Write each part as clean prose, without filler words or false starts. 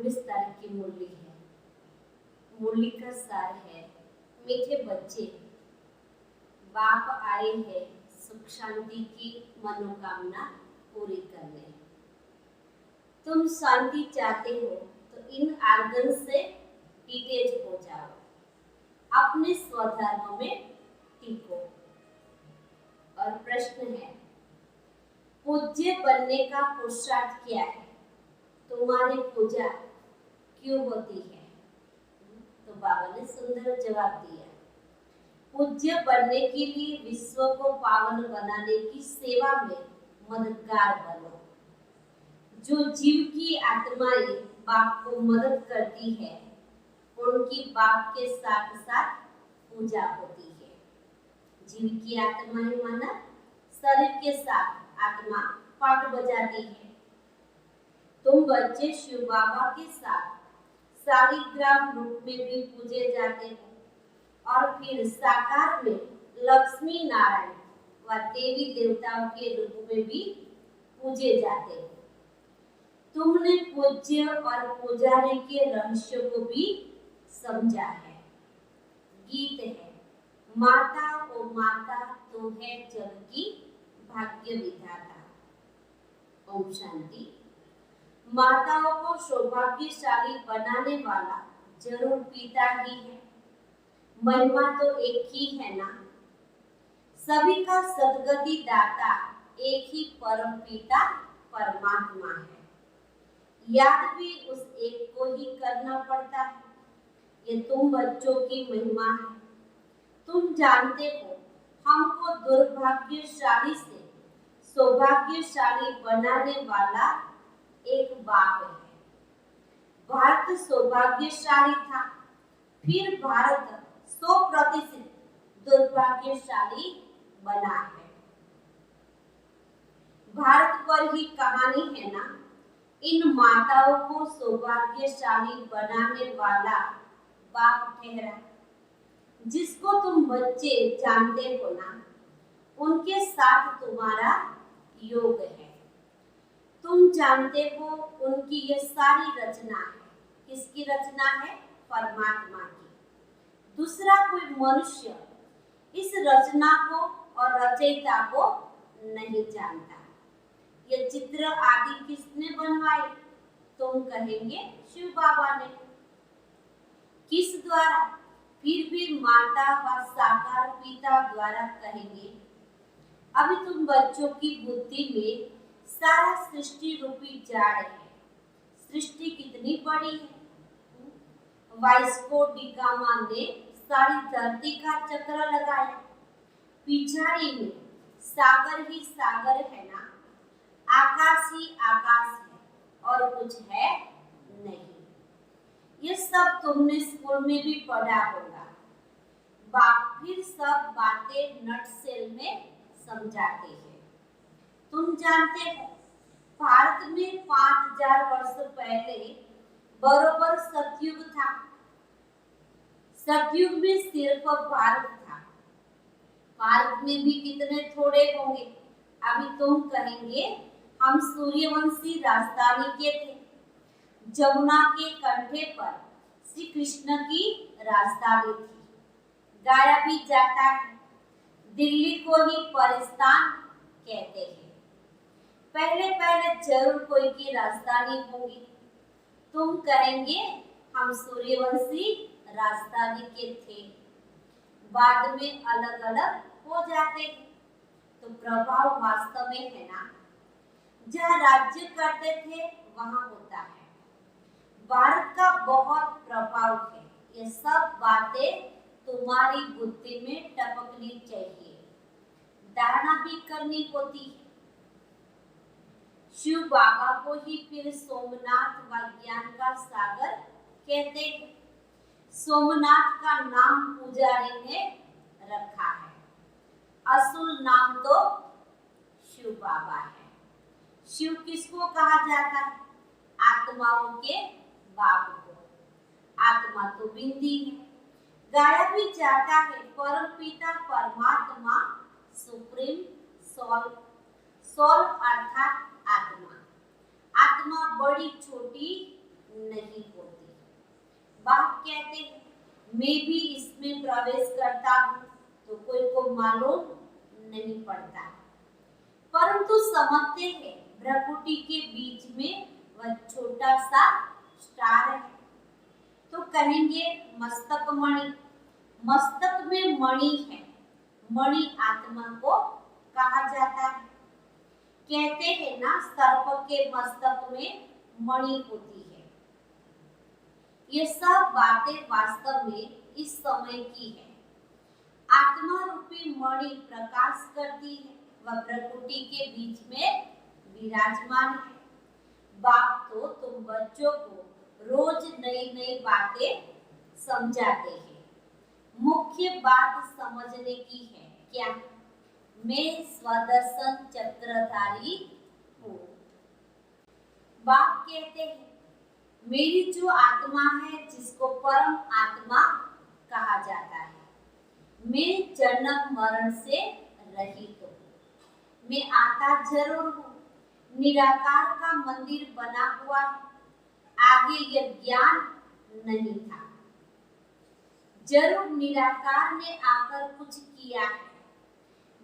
26 तारीख की मुरली है। मुरली का सार है, मीठे बच्चे, बाप आए हैं सुख शांति की मनोकामना पूरी करने। तुम शांति चाहते हो तो इन आर्गन से डिटेच हो जाओ, अपने स्वधर्म में टिको। और प्रश्न है, पूज्य बनने का पुरुषार्थ क्या है? तुम्हारी पूजा क्यों होती है? तो बाबा ने सुंदर जवाब दिया, पूज्य बनने के लिए विश्व को पावन बनाने की सेवा में मददगार बनो। जो जीव की आत्माएं बाप को मदद करती है, उनकी बाप के साथ साथ पूजा होती है। जीव की आत्माएं माना शरीर के साथ आत्मा पाठ बजाती है। तुम बच्चे शिव बाबा के साथ शालिग्राम रूप में भी पूजे जाते हो और फिर साकार में लक्ष्मी नारायण व देवी देवताओं के रूप में भी पूजे जाते हो। तुमने पूज्य और पुजारी के रहस्य को भी समझा है। गीत है, माता ओ माता तू है जग की भाग्य विधाता। ओम शांति। माताओं को सौभाग्यशाली बनाने वाला जरूर पिता ही है। महिमा तो एक ही है ना। सभी का सद्गति दाता एक ही परम पिता परमात्मा है। याद भी उस एक को ही करना पड़ता है। ये तुम बच्चों की महिमा है। तुम जानते हो, हमको दुर्भाग्यशाली से सौभाग्यशाली बनाने वाला एक बाप है। भारत सौभाग्यशाली था, फिर भारत 100% दुर्भाग्यशाली बना है। भारत पर ही कहानी है ना। इन माताओं को सौभाग्यशाली बनाने वाला बाप ठहरा। जिसको तुम बच्चे जानते हो ना, उनके साथ तुम्हारा योग है। तुम जानते हो उनकी यह सारी रचना है। किसकी रचना है? परमात्मा की। दूसरा कोई मनुष्य इस रचना को और रचयिता को नहीं जानता। ये चित्र आदि किसने बनवाए? तुम कहेंगे शिव बाबा ने। किस द्वारा? फिर भी माता व साकार पिता द्वारा कहेंगे। अभी तुम बच्चों की बुद्धि में सारा सृष्टि रूपी जाड़ है। सृष्टि कितनी बड़ी है। वाइस्को डी गामा ने सारी धरती का चक्र लगाया। पिछाड़ी में सागर ही सागर है ना। आकाश ही आकाश है और कुछ है नहीं। ये सब तुमने स्कूल में भी पढ़ा होगा। बाप फिर सब बातें नटशेल में समझाते हैं। तुम जानते हो, भारत में 5000 वर्ष पहले बरोबर सतयुग था। सतयुग में सिर्फ भारत था। भारत में भी कितने थोड़े होंगे। अभी तुम कहेंगे हम सूर्यवंशी राजधानी के थे। जमुना के कंठे पर श्री कृष्ण की राजधानी थी। गाया भी जाता है, दिल्ली को ही परिस्तान कहते हैं। पहले पहले जरूर कोई की राजधानी होगी। तुम कहेंगे हम सूर्यवंशी राजधानी के थे, बाद में अलग अलग हो जाते हैं। तो प्रभाव वास्तव में है ना। जहाँ राज्य करते थे वहाँ होता है। भारत का बहुत प्रभाव है। ये सब बातें तुम्हारी बुद्धि में टपकनी चाहिए। धारणा भी करनी होती है। शिव बाबा को ही फिर सोमनाथ व ज्ञान का सागर कहते हैं। सोमनाथ का नाम पुजारी ने रखा है। असुल नाम तो शिव बाबा है। शिव किसको कहा जाता है? आत्माओं के बाप को। आत्मा तो बिंदी है। गाया भी जाता है, परम पिता परमात्मा सुप्रीम सोल। सोल अर्थात आत्मा। आत्मा बड़ी छोटी नहीं होती। बाप कहते हैं मैं भी इसमें प्रवेश करता हूँ तो कोई को मालूम नहीं पड़ता, परंतु समझते हैं भ्रकुटी के बीच में वह छोटा सा स्टार है। तो कहेंगे मस्तक मणि, मस्तक में मणि है, मणि आत्मा को कहा जाता है। कहते हैं ना सर्प के मस्तक में मणि होती है। ये सब बातें वास्तव में इस समय की है। आत्मा रूपी मणि प्रकाश करती है, वह प्रकृति के बीच में विराजमान है। बाप तो तुम बच्चों को रोज नई नई बातें समझाते हैं। मुख्य बात समझने की है क्या? मैं स्वदर्शन चक्रधारी हूँ। बाप कहते हैं मेरी जो आत्मा है, जिसको परम आत्मा कहा जाता है, मैं जन्म मरण से रहित हूँ। मैं आता जरूर हूँ, निराकार का मंदिर बना हुआ है। आगे यह ज्ञान नहीं था, जरूर निराकार ने आकर कुछ किया है।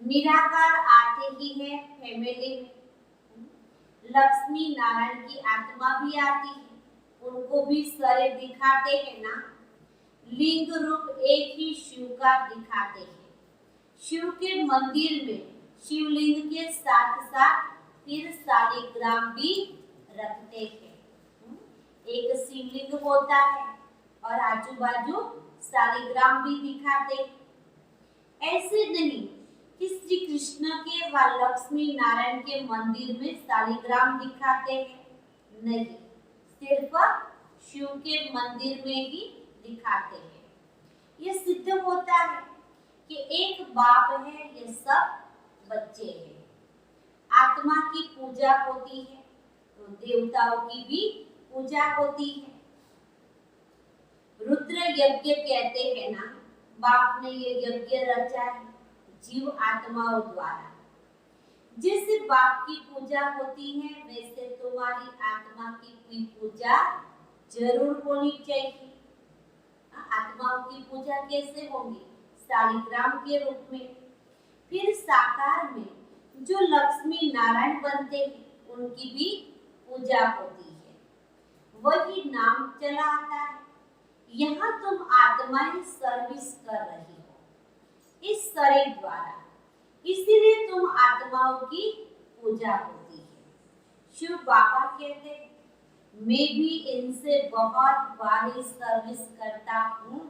निराकार आते ही है फैमिली में। लक्ष्मी नारायण की आत्मा भी आती है, उनको भी शरीर दिखाते हैं ना। लिंग रूप एक ही शिव का दिखाते हैं। शिव के मंदिर में शिवलिंग के साथ साथ फिर शालिग्राम भी रखते हैं। एक शिवलिंग होता है और आजू बाजू शालिग्राम भी दिखाते हैं। ऐसे नहीं कि श्री कृष्ण के व लक्ष्मी नारायण के मंदिर में शालिग्राम दिखाते हैं, नहीं, सिर्फ शिव के मंदिर में ही दिखाते हैं। ये सिद्ध होता है कि एक बाप है, ये सब बच्चे हैं। आत्मा की पूजा होती है तो देवताओं की भी पूजा होती है। रुद्र यज्ञ कहते हैं ना, बाप ने ये यज्ञ रचा है जीव आत्माओं द्वारा। जैसे बाप की पूजा होती है, वैसे तुम्हारी आत्मा की भी पूजा जरूर होनी चाहिए। आत्माओं की पूजा कैसे होगी? शालिग्राम के रूप में। फिर साकार में जो लक्ष्मी नारायण बनते हैं, उनकी भी पूजा होती है। वही नाम चला आता है। यहाँ तुम आत्माएं सर्विस कर रही हो इस शरीर द्वारा, इसीलिए तुम आत्माओं की पूजा होती है। शिव बाबा कहते हैं मैं भी इनसे बहुत बारी सर्विस करता हूँ,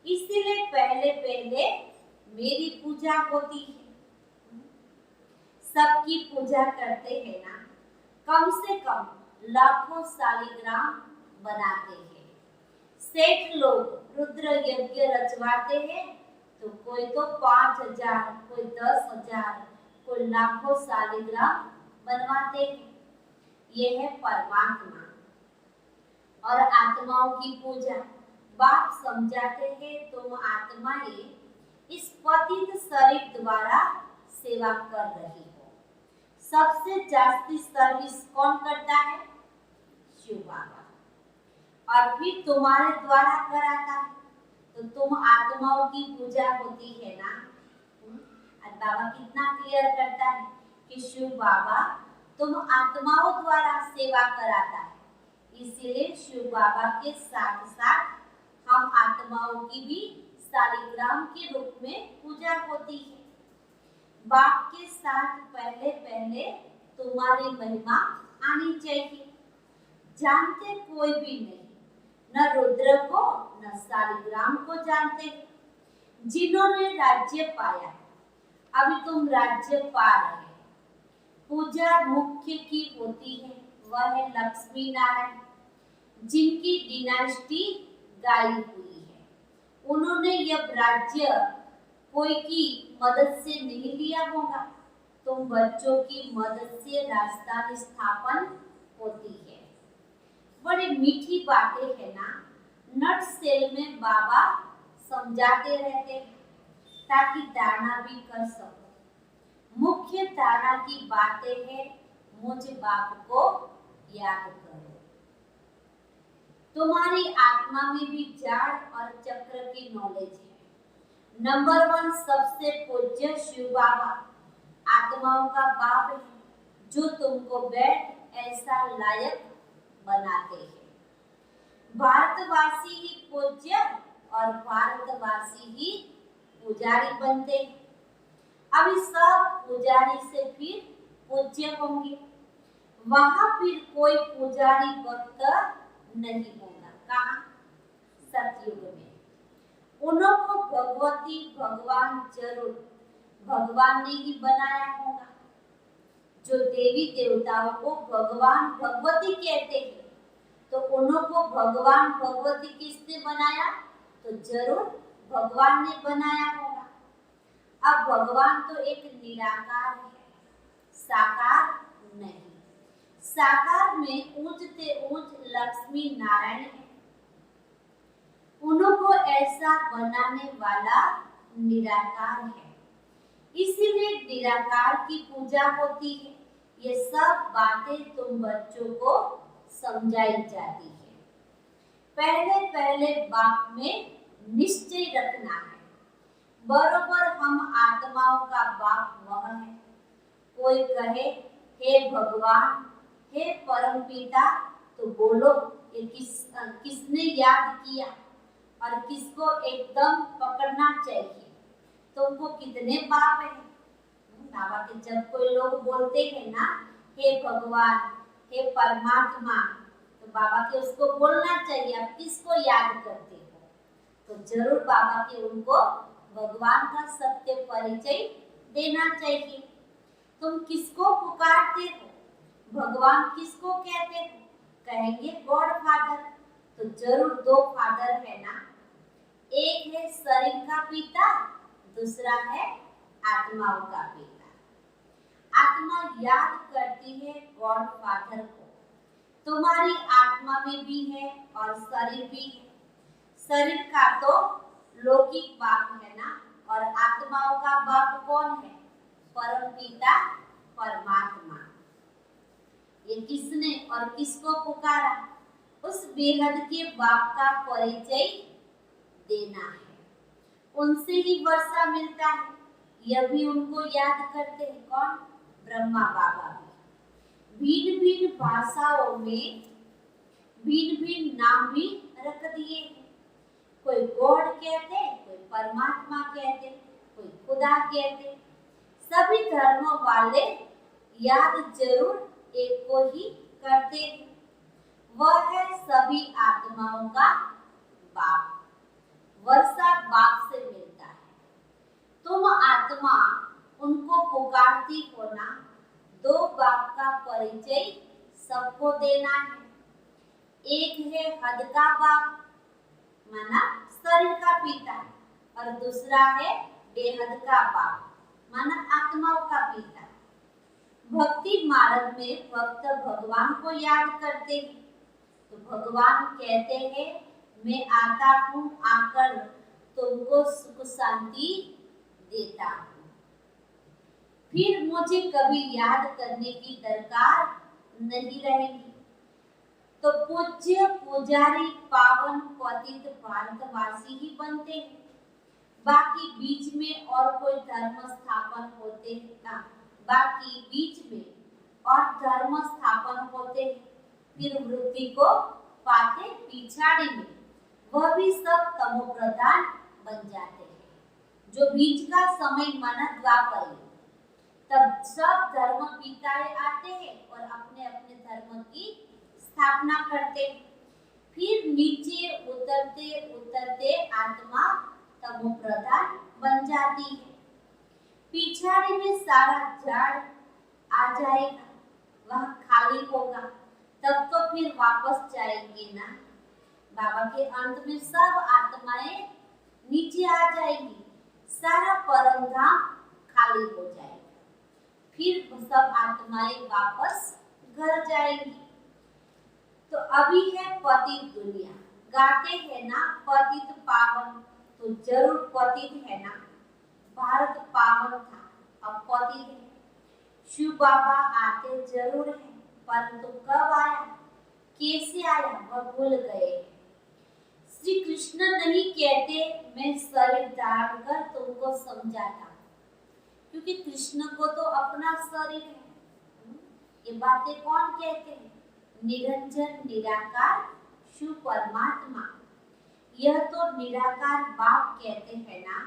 इसीलिए पहले पहले मेरी पूजा होती है। सबकी पूजा करते हैं ना, कम से कम लाखों शालिग्राम बनाते हैं। सेठ लोग रुद्र यज्ञ रचवाते हैं तो कोई तो 5000, कोई 10,000, कोई लाखों शालिग्राम बनवाते हैं। यह है परमात्मा और आत्माओं की पूजा। बाप समझाते हैं तुम आत्माएं इस पतित शरीर द्वारा सेवा कर रही हो। सबसे जास्ती सर्विस कौन करता है? शिव बाबा। और फिर तुम्हारे द्वारा कराता है तो तुम आत्माओं की पूजा होती है ना। और बाबा कितना क्लियर करता है कि शिव बाबा तुम आत्माओं द्वारा सेवा कराता है, इसीलिए शिव बाबा के साथ साथ हम आत्माओं की भी शालिग्राम के रूप में पूजा होती है। बाप के साथ पहले पहले तुम्हारी महिमा आनी चाहिए। जानते कोई भी नहीं, न रुद्र को न शालिग्राम को जानते। जिन्होंने राज्य पाया, अभी तुम राज्य पा रहे। पूजा मुख्य की होती है, वह है लक्ष्मी नारायण, जिनकी डिनास्टी गायब हुई है। उन्होंने यह राज्य कोई की मदद से नहीं लिया होगा, तुम बच्चों की मदद से राजधानी स्थापन होती है। बड़ी मीठी बातें है ना, नट सेल में बाबा समझाते रहते हैं ताकि धारणा भी कर सको। मुख्य धारणा की बातें हैं, मुझ बाप को याद करो। तुम्हारी आत्मा में भी जाड़ और चक्र की नॉलेज है। नंबर 1 सबसे पूज्य शिव बाबा आत्माओं का बाप है, जो तुमको बैठ ऐसा लायक बनाते हैं। भारतवासी ही पूज्य और भारतवासी ही पुजारी बनते हैं। अभी सब पुजारी से फिर पूज्य होंगे। वहां फिर कोई पुजारी भक्त नहीं होगा। कहाँ? सतयुग में उनको भगवती भगवान जरूर भगवान ने ही बनाया होगा। जो देवी देवताओं को भगवान भगवती कहते हैं, तो उनको भगवान भगवती किसने बनाया? तो जरूर भगवान ने बनाया होगा। अब भगवान तो एक निराकार है, साकार नहीं। साकार में ऊंचते ऊंच लक्ष्मी नारायण है। उनको ऐसा बनाने वाला निराकार है, इसीलिए निराकार की पूजा होती है। ये सब बातें तुम बच्चों को समझाई जाती है। पहले पहले बाप में निश्चय रखना है, बरोबर हम आत्माओं का बाप वह है। कोई कहे हे भगवान, हे परम पिता, तो बोलो कि किसने याद किया और किसको एकदम पकड़ना चाहिए। तुमको कितने बाप हैं? बाबा के जब कोई लोग बोलते हैं ना हे भगवान, हे परमात्मा, तो बाबा के उसको बोलना चाहिए आप किसको याद करते हो। तो जरूर बाबा के उनको भगवान का सत्य परिचय देना चाहिए। तुम किसको पुकारते हो? भगवान किसको कहते हो? कहेंगे गॉड फादर। तो जरूर 2 फादर है ना, एक है शरीर का पिता, दूसरा है आत्माओं का पिता। आत्मा याद करती है गॉड फादर को। तुम्हारी आत्मा में भी है और शरीर भी है। शरीर का तो लौकिक बाप है ना, और आत्माओं का बाप कौन है? परम पिता परमात्मा। ये किसने और किसको पुकारा? उस बेहद के बाप का परिचय देना है। उनसे ही वर्षा मिलता है, यह भी उनको याद करते हैं। कौन? ब्रह्मा बाबा भी। भिन्न भिन्न भाषाओं में भिन्न भिन्न नाम भी रख दिए हैं। कोई गॉड कहते, कोई परमात्मा कहते, कोई खुदा कहते। सभी धर्मों वाले याद जरूर एक को ही करते हैं, वह है सभी आत्माओं का बाप। वर्षा बाप से मिलता है। तुम आत्मा उनको पुकारती हो ना, 2 बाप का परिचय सबको देना है। एक है हद का बाप, माना शरीर का पिता, और दूसरा है बेहद का बाप, माना आत्माओं का पिता। भक्ति मार्ग में भक्त भगवान को याद करते हैं, तो भगवान कहते हैं मैं आता हूँ, आकर तुमको सुख शांति देता हूँ। फिर मुझे कभी याद करने की दरकार नहीं रहेगी। तो पूज्य पुजारी पावन पतित भारतवासी ही बनते हैं। बाकी बीच में और कोई धर्म स्थापन होते ना, बाकी बीच में और धर्म स्थापन होते, फिर वृत्ति को पाते पिछाड़ी में, वह भी सब तमो प्रधान बन जाते हैं। जो बीच का समय माना द्वापर, तब सब धर्म पिताएं आते हैं और अपने अपने धर्म की स्थापना करते। फिर नीचे उतरते उतरते आत्मा तमो प्रधान बन जाती है। पिछाड़ी में सारा झाड़ आ जाएगा, वह खाली होगा, तब तो फिर वापस जाएंगे ना। बाबा के अंत में सब आत्माएं नीचे आ जाएंगी, सारा परम धाम खाली हो जाएगा। फिर सब आत्माएं वापस घर जाएंगी। तो अभी है पतित दुनिया, गाते हैं ना पतित पावन, तो जरूर पतित है ना। भारत पावन था, अब पतित है। शिव बाबा आते जरूर है, परंतु कब आया? कैसे आया वह भूल गए। श्री कृष्ण नहीं कहते मैं शरीर धारण कर तुमको समझाता, क्योंकि कृष्ण को तो अपना शरीर है। ये बातें कौन कहते हैं? निरंजन निराकार शिव परमात्मा। यह तो निराकार बाप कहते हैं ना,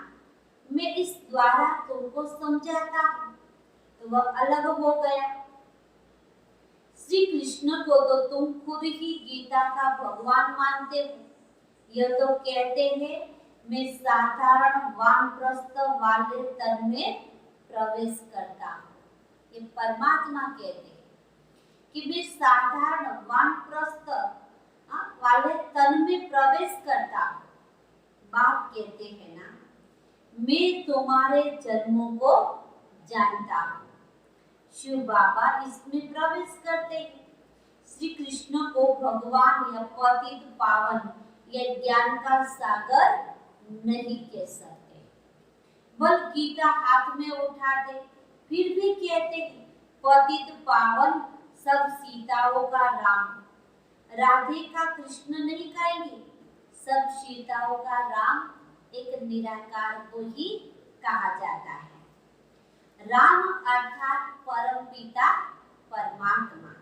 मैं इस द्वारा तुमको समझाता हूँ, तो वह अलग हो गया। श्री कृष्ण को तो तुम खुद ही गीता का भगवान मानते हो। यह तो कहते हैं मैं साधारण वानप्रस्थ वाले तन में प्रवेश करता हूँ। ये परमात्मा कहते हैं कि मैं साधारण वानप्रस्थ वाले तन में प्रवेश करता हूँ। बाप कहते हैं ना, मैं तुम्हारे जन्मों को जानता हूँ। शिव बाबा इसमें प्रवेश करते हैं। श्री कृष्ण को भगवान या पतित पावन या ज्ञान का सागर नहीं कह सकते। बल गीता हाथ में उठाते फिर भी कहते हैं पतित पावन सब सीताओं का राम। राधे का कृष्ण नहीं कहेंगे, सब सीताओं का राम एक निराकार को ही कहा जाता है। राम अर्थात परम पिता परमात्मा।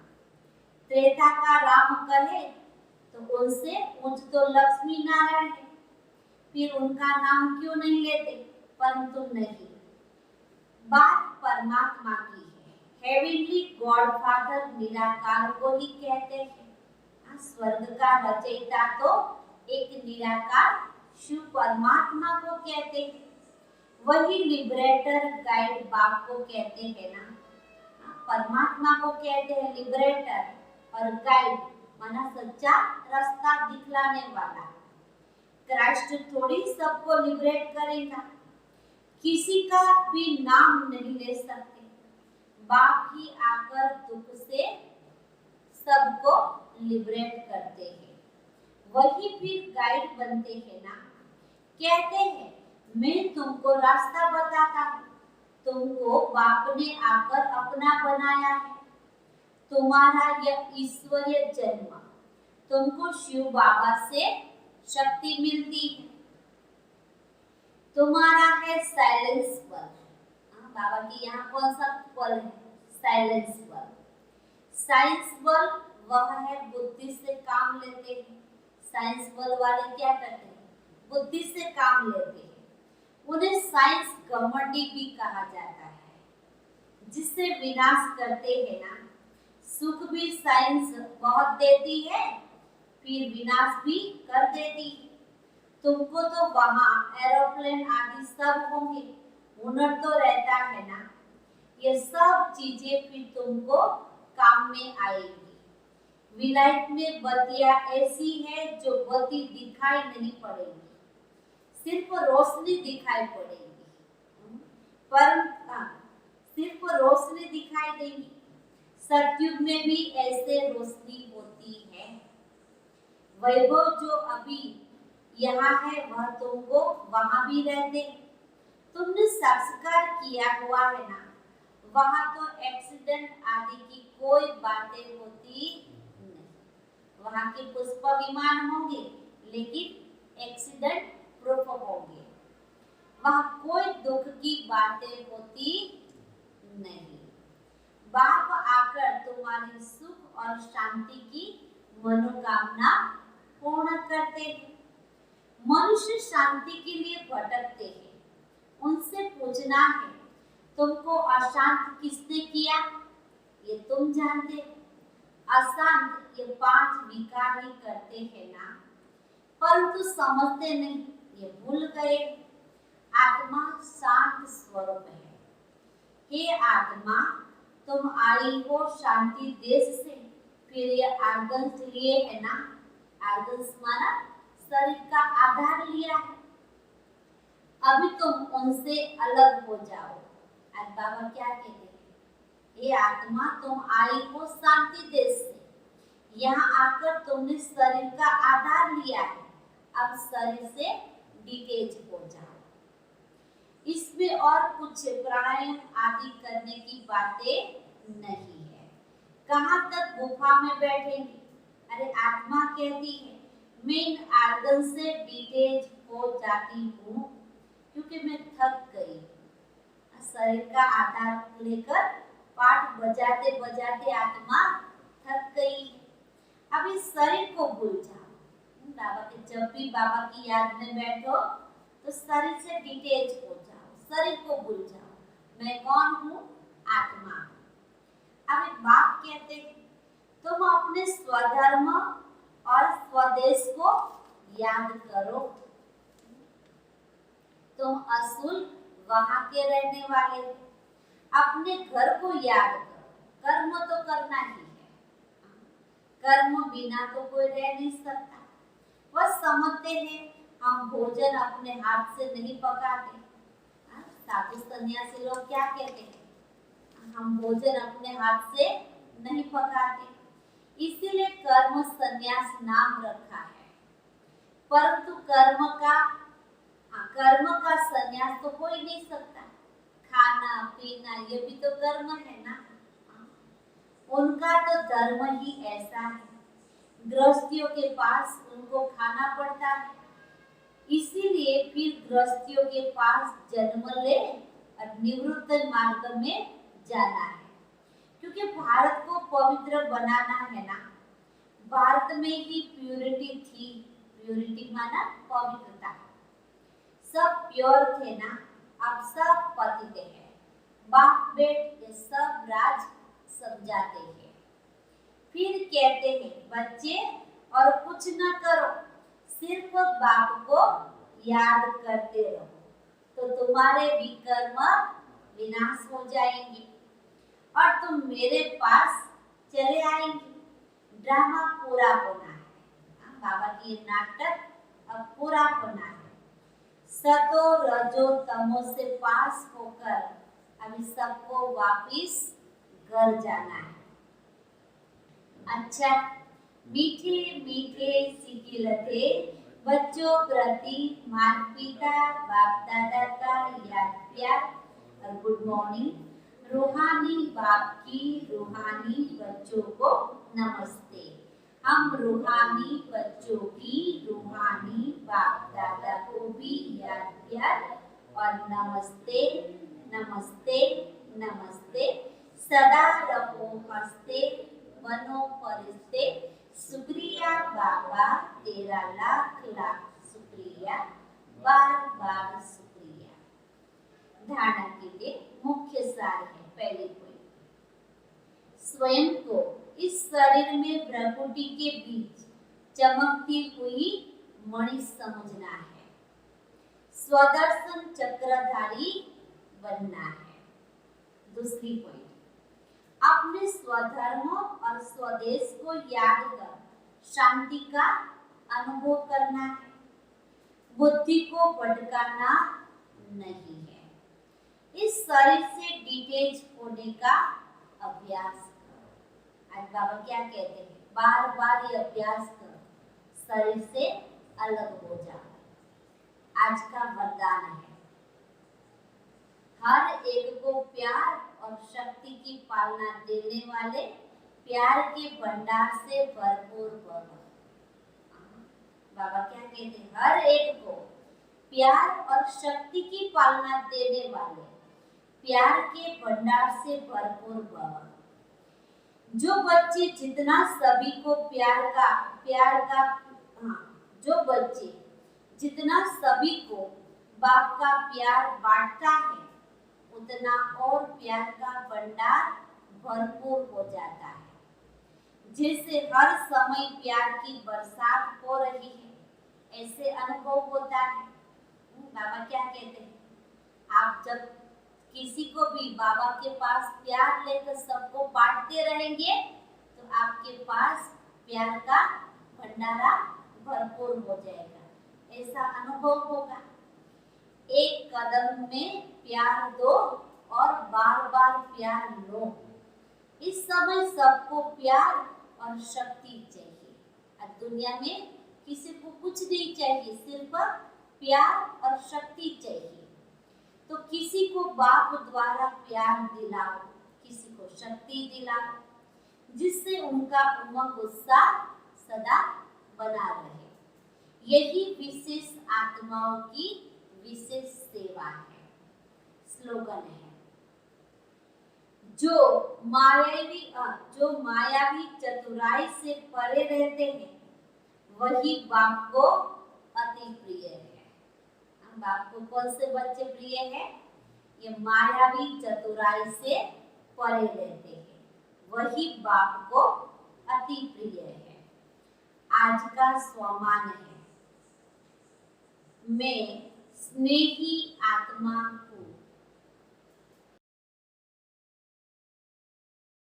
त्रेता का राम कहे तो उनसे ऊंच तो लक्ष्मी नारायण है, फिर उनका नाम क्यों नहीं लेते? परंतु नहीं, बात परमात्मा की है। हेवनली गॉडफादर निराकार को ही कहते हैं। स्वर्ग का रचयिता तो एक निराकार शिव परमात्मा को कहते हैं। वही लिबरेटर गाइड बाप को कहते हैं ना। परमात्मा को कहते हैं लिबरेटर, और गाइड माना सच्चा रास्ता दिखलाने वाला। क्राइस्ट थोड़ी सबको लिबरेट करेगा, किसी का भी नाम नहीं ले सकते। बाप ही आकर दुख से सबको लिबरेट करते हैं। वही फिर गाइड बनते हैं ना। कहते हैं मैं तुमको रास्ता बताता हूँ, तुमको बाप ने आकर अपना बनाया है। तुम्हारा यह ईश्वरीय जन्म, तुमको शिव बाबा से शक्ति मिलती है। तुम्हारा है साइलेंस बल। बाबा की यहाँ कौन सा बल है? साइलेंस बल। साइंस बल वह है बुद्धि से काम लेते हैं। साइंस बल वाले क्या करते हैं? बुद्धि से काम लेते हैं। उन्हें साइंस घमंडी भी कहा जाता है, जिससे विनाश करते हैं ना। सुख भी साइंस बहुत देती है, फिर विनाश भी कर देती है। तुमको तो वहाँ एरोप्लेन आदि सब होंगे, हुनर तो रहता है ना। ये सब चीजें फिर तुमको काम में आएगी। विलायत में बत्तियां ऐसी है जो बत्ती दिखाई नहीं पड़ेगी, सिर्फ रोशनी दिखाई पड़ेगी। पर सिर्फ रोशनी दिखाई देगी। सतयुग में भी ऐसे रोशनी होती है। वैभव जो अभी यहाँ है वह तुमको वहाँ भी रहते। तुमने संस्कार किया हुआ है ना, वहाँ तो एक्सीडेंट आदि की कोई बातें होती नहीं। वहाँ के पुष्प विमान होंगे, लेकिन एक्सीडेंट प्रूफ होंगे। वहाँ कोई दुख की बातें होती नहीं। बाप आकर तुम्हारी सुख और शांति की मनोकामना पूर्ण करते हैं। मनुष्य शांति के लिए भटकते हैं। उनसे पूछना है तुमको अशांत किसने किया? ये तुम जानते हो। अशांत ये 5 विकार ही करते हैं ना, परंतु समझते नहीं, ये भूल गए। आत्मा शांत स्वरूप है। हे आत्मा, तुम आई हो शांति देश से, फिर ये आर्गन्स लिए है ना। आर्गन्स माना शरीर का आधार लिया है। अभी तुम उनसे अलग हो जाओ। आज बाबा क्या कहते हैं? हे आत्मा, तुम आई हो शांति देश से, यहाँ आकर तुमने शरीर का आधार लिया है। अब शरीर से डिटेच हो जाओ। इसमें और कुछ प्राणायाम आदि करने की बातें नहीं है। कहाँ तक गुफा में बैठेंगे? अरे आत्मा कहती है मैं इन आर्गन से डिटेच हो जाती हूँ क्योंकि मैं थक गई। शरीर का आधार लेकर पाठ बजाते बजाते आत्मा थक गई है। अब इस शरीर को भूल जाओ। बाबा के जब भी बाबा की याद में बैठो तो शरीर से डिटेच हो जाओ, शरीर को भूल जाओ। मैं कौन हूँ? आत्मा। अब एक बाप कहते हैं तुम अपने स्वधर्म और स्वदेश को याद करो। तुम असूल वहां के रहने वाले हो। अपने घर को याद करो। कर्म तो करना ही है, कर्म बिना तो कोई रह नहीं सकता। वह समझते हैं हम भोजन अपने हाथ से नहीं पकाते। साधु सन्यासी लोग क्या कहते हैं? हम भोजन अपने हाथ से नहीं पकाते, इसीलिए कर्म संन्यास नाम रखा है। परंतु कर्म का संन्यास तो हो ही नहीं सकता। खाना पीना ये भी तो कर्म है ना। उनका तो धर्म ही ऐसा है, गृहस्थियों के पास उनको खाना पड़ता है, इसीलिए फिर गृहस्थियों के पास जन्म ले और निवृत्त मार्ग में जाना है। क्योंकि भारत को पवित्र बनाना है ना। भारत में ही प्यूरिटी थी, प्यूरिटी माना पवित्रता। सब प्योर थे ना, अब सब पतित हैं। बाप बेट ये सब राज समझाते हैं। फिर कहते हैं बच्चे और कुछ न करो, सिर्फ बाप को याद करते रहो तो तुम्हारे विकर्म विनाश हो जाएंगे और तुम मेरे पास चले आएंगे। ड्रामा पूरा होना है। बाबा की नाटक अब पूरा होना है। सतो रजो तमो से पास होकर अभी सबको वापिस घर जाना है। अच्छा, मीठे मीठे सीखे लगे बच्चों प्रति माता पिता बाप दादा का याद प्यार और गुड मॉर्निंग। रूहानी बाप की रूहानी बच्चों को नमस्ते। हम रूहानी बच्चों की रूहानी बाप दादा को भी याद प्यार और नमस्ते नमस्ते नमस्ते। सदा रहो हंसते बनो फरिश्ते। शुक्रिया बाबा तेरा लाख लाख शुक्रिया, बार बार शुक्रिया। धारणा के लिए मुख्य सार है। पहले पॉइंट, स्वयं को इस शरीर में प्रकृति के बीच चमकती हुई मणि समझना है। स्वदर्शन चक्रधारी बनना है। दूसरी पॉइंट, अपने स्वधर्म और स्वदेश को याद कर शांति का अनुभव करना है। बुद्धि को भटकाना नहीं है। इस शरीर से डिटेच होने का अभ्यास करो। आज बाबा क्या कहते हैं? बार बार ये अभ्यास करो, शरीर से अलग हो जाओ। आज का वरदान है हर एक को प्यार और शक्ति की पालना देने वाले प्यार के भंडार से भरपूर भव। बाबा क्या कहते हैं? हर एक को प्यार और शक्ति की पालना देने वाले प्यार के भंडार से भरपूर भव। जो बच्चे जितना सभी को जो बच्चे जितना सभी को बाप का प्यार बांटता है उतना और प्यार का भंडार भरपूर हो जाता है। जैसे हर समय प्यार की बरसात हो रही है ऐसे अनुभव होता है। बाबा क्या कहते हैं? आप जब किसी को भी बाबा के पास प्यार लेकर सबको बांटते रहेंगे तो आपके पास प्यार का भंडारा भरपूर हो जाएगा, ऐसा अनुभव होगा। एक कदम में प्यार दो और बार बार प्यार लो। इस समय सबको प्यार और शक्ति चाहिए। आज दुनिया में किसी को कुछ नहीं चाहिए, सिर्फ प्यार और शक्ति चाहिए। तो किसी को बाप द्वारा प्यार दिलाओ, किसी को शक्ति दिलाओ, जिससे उनका उमंग उत्साह सदा बना रहे। यही विशेष आत्माओं की विशेष सेवा है। स्लोगन है, जो मायावी चतुराई से परे रहते हैं वही बाप को अति प्रिय है। बाप को कौन से बच्चे प्रिय है? ये मायावी चतुराई से परे रहते हैं, वही बाप को अति प्रिय है। आज का स्वमान है, मैं स्नेही आत्मा